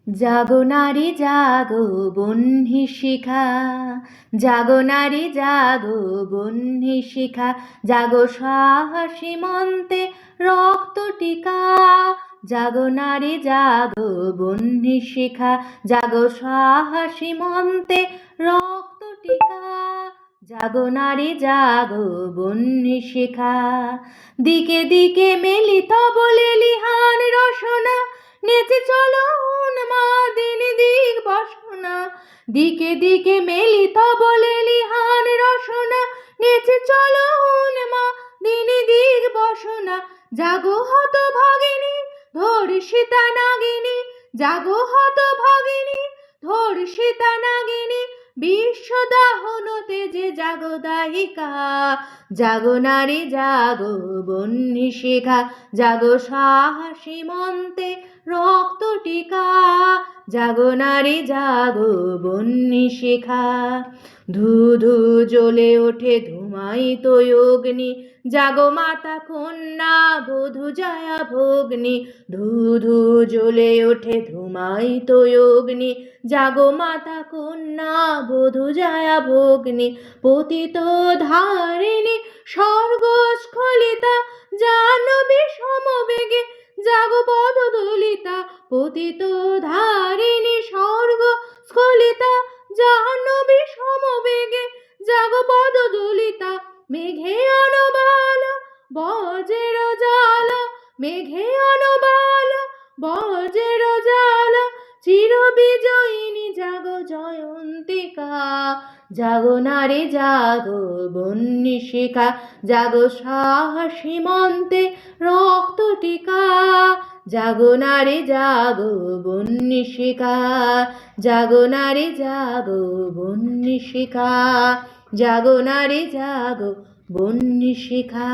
জাগো নারী জাগো বহ্নি শিখা, জাগো নারী জাগো বহ্নি শিখা, জাগো সাহসী মন্তে রক্ত টিকা। জাগো নারী জাগো বহ্নি শিখা, জাগো সাহসী মন্তে রক্ত টিকা। জাগো নারী জাগো বহ্নি শিখা, দিকে দিকে মেলিত বলে লিহান রসনা, নেচে চলো উন্মাদিন দিক বাসনা। দিকে দিকে মেলিত বলে লিহান রসনা, নেচে চলো উন্মাদিন দিক বাসনা। জাগো হত ভাগিনী ধর্ষিতা নাগিনী, জাগো হত ভাগিনী ধর্ষিতা নাগিনী, বিশ্বদাহন তেজে জাগো দাহিকা। জাগো নারী জাগো বহ্নি শিখা, জাগো সাহসী মন্তে রক্ত টিকা। জাগো নারী জাগো বহ্নি শিখা, ধু ধু জ্বলে ওঠে ধুমায়িত অগ্নি, জাগো মাতা কন্যা বধূ জয়া ভগ্নি। ধু ধু জ্বলে ওঠে ধুমায়িত অগ্নি, জাগো মাতা কন্যা বধূ জয়া ভগ্নি। পতিত ধারিণী স্বর্গস্খলিতা, জাহ্নবী সমবেগে জাগো পদদলিতা। পতিত ধারিণী স্বর্গস্খলিতা, জাহ্নবী সমবেগে জাগো পদদলিতা। মেঘে অনবাল বজ্রের জ্বাল, মেঘে অনবাল বজ্রের জ্বাল, চির বিজয়িনী জাগো জয়ন্তিকা। জাগো নারী জাগো বহ্নি শিখা, জাগো সাহসী মন্তে রক্ত টিকা। জাগো নারী জাগো বহ্নি শিখা, জাগো নারী জাগো বহ্নি শিখা, জাগো নারী জাগো বহ্নি শিখা।